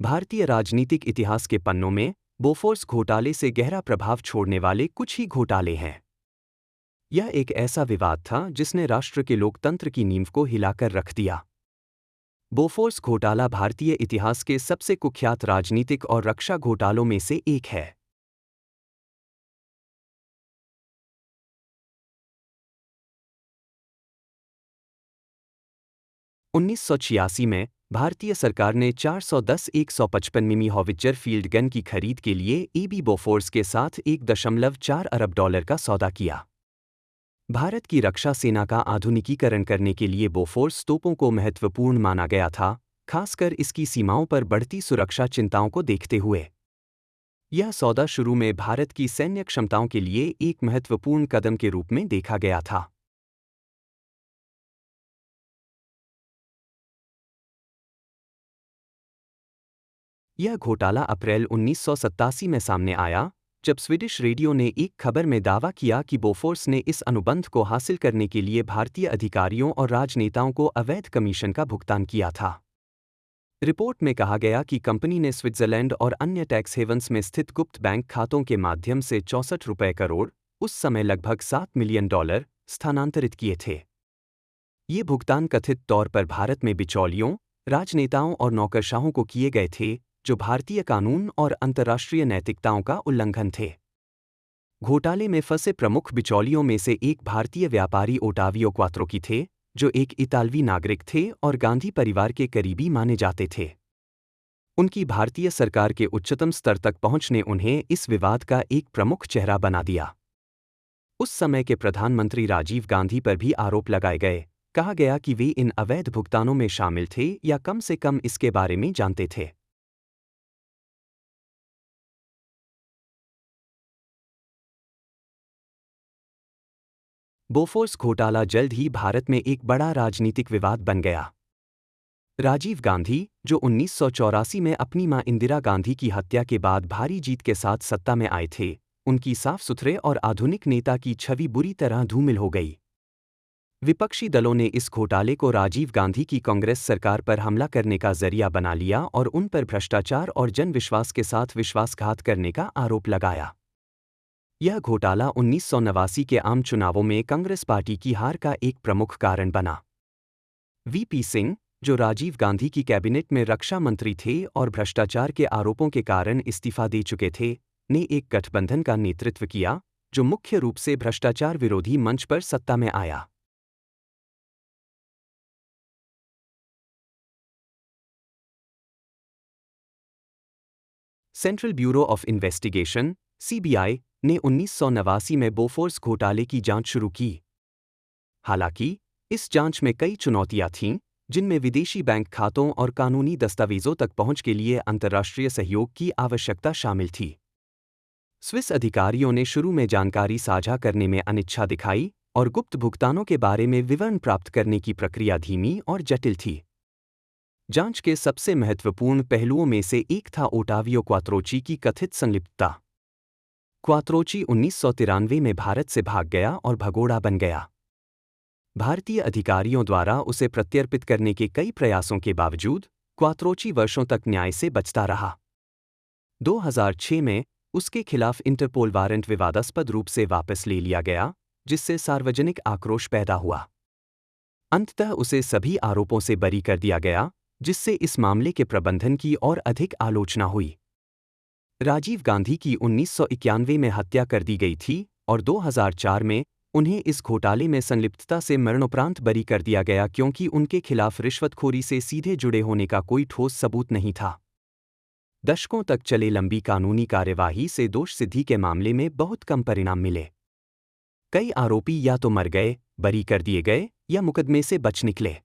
भारतीय राजनीतिक इतिहास के पन्नों में बोफोर्स घोटाले से गहरा प्रभाव छोड़ने वाले कुछ ही घोटाले हैं। यह एक ऐसा विवाद था जिसने राष्ट्र के लोकतंत्र की नींव को हिलाकर रख दिया। बोफोर्स घोटाला भारतीय इतिहास के सबसे कुख्यात राजनीतिक और रक्षा घोटालों में से एक है। 1986 में भारतीय सरकार ने 410-155 मिमी हॉविट्जर फील्ड गन की खरीद के लिए एबी बोफोर्स के साथ $1.4 अरब का सौदा किया। भारत की रक्षा सेना का आधुनिकीकरण करने के लिए बोफोर्स तोपों को महत्वपूर्ण माना गया था, खासकर इसकी सीमाओं पर बढ़ती सुरक्षा चिंताओं को देखते हुए। यह सौदा शुरू में भारत की सैन्य क्षमताओं के लिए एक महत्वपूर्ण कदम के रूप में देखा गया था। यह घोटाला अप्रैल 1987 में सामने आया, जब स्वीडिश रेडियो ने एक खबर में दावा किया कि बोफोर्स ने इस अनुबंध को हासिल करने के लिए भारतीय अधिकारियों और राजनेताओं को अवैध कमीशन का भुगतान किया था। रिपोर्ट में कहा गया कि कंपनी ने स्विट्जरलैंड और अन्य टैक्स हेवंस में स्थित गुप्त बैंक खातों के माध्यम से 64 रुपये करोड़, उस समय लगभग $7 मिलियन, स्थानांतरित किए थे। ये भुगतान कथित तौर पर भारत में बिचौलियों, राजनेताओं और नौकरशाहों को किए गए थे, जो भारतीय कानून और अंतर्राष्ट्रीय नैतिकताओं का उल्लंघन थे। घोटाले में फंसे प्रमुख बिचौलियों में से एक भारतीय व्यापारी ओटावियो क्वात्रोची थे, जो एक इतालवी नागरिक थे और गांधी परिवार के करीबी माने जाते थे। उनकी भारतीय सरकार के उच्चतम स्तर तक पहुंच ने उन्हें इस विवाद का एक प्रमुख चेहरा बना दिया। उस समय के प्रधानमंत्री राजीव गांधी पर भी आरोप लगाए गए। कहा गया कि वे इन अवैध भुगतानों में शामिल थे या कम से कम इसके बारे में जानते थे। बोफोर्स घोटाला जल्द ही भारत में एक बड़ा राजनीतिक विवाद बन गया। राजीव गांधी, जो 1984 में अपनी मां इंदिरा गांधी की हत्या के बाद भारी जीत के साथ सत्ता में आए थे, उनकी साफ सुथरे और आधुनिक नेता की छवि बुरी तरह धूमिल हो गई। विपक्षी दलों ने इस घोटाले को राजीव गांधी की कांग्रेस सरकार पर हमला करने का जरिया बना लिया और उन पर भ्रष्टाचार और जनविश्वास के साथ विश्वासघात करने का आरोप लगाया। यह घोटाला 1989 के आम चुनावों में कांग्रेस पार्टी की हार का एक प्रमुख कारण बना। वीपी सिंह, जो राजीव गांधी की कैबिनेट में रक्षा मंत्री थे और भ्रष्टाचार के आरोपों के कारण इस्तीफा दे चुके थे, ने एक गठबंधन का नेतृत्व किया, जो मुख्य रूप से भ्रष्टाचार विरोधी मंच पर सत्ता में आया। Central bureau of investigation (CBI) ने 1989 में बोफोर्स घोटाले की जांच शुरू की। हालांकि, इस जांच में कई चुनौतियां थीं, जिनमें विदेशी बैंक खातों और कानूनी दस्तावेजों तक पहुंच के लिए अंतर्राष्ट्रीय सहयोग की आवश्यकता शामिल थी। स्विस अधिकारियों ने शुरू में जानकारी साझा करने में अनिच्छा दिखाई और गुप्त भुगतानों के बारे में विवरण प्राप्त करने की प्रक्रिया धीमी और जटिल थी। जांच के सबसे महत्वपूर्ण पहलुओं में से एक था ओटावियो क्वात्रोची की कथित संलिप्तता। क्वात्रोची 1993 में भारत से भाग गया और भगोड़ा बन गया। भारतीय अधिकारियों द्वारा उसे प्रत्यर्पित करने के कई प्रयासों के बावजूद क्वात्रोची वर्षों तक न्याय से बचता रहा। 2006 में उसके खिलाफ इंटरपोल वारंट विवादास्पद रूप से वापस ले लिया गया, जिससे सार्वजनिक आक्रोश पैदा हुआ। अंततः उसे सभी आरोपों से बरी कर दिया गया, जिससे इस मामले के प्रबंधन की और अधिक आलोचना हुई। राजीव गांधी की 1991 में हत्या कर दी गई थी और 2004 में उन्हें इस घोटाले में संलिप्तता से मरणोपरांत बरी कर दिया गया, क्योंकि उनके खिलाफ रिश्वतखोरी से सीधे जुड़े होने का कोई ठोस सबूत नहीं था। दशकों तक चले लंबी कानूनी कार्यवाही से दोष सिद्धि के मामले में बहुत कम परिणाम मिले। कई आरोपी या तो मर गए, बरी कर दिए गए या मुकदमे से बच निकले।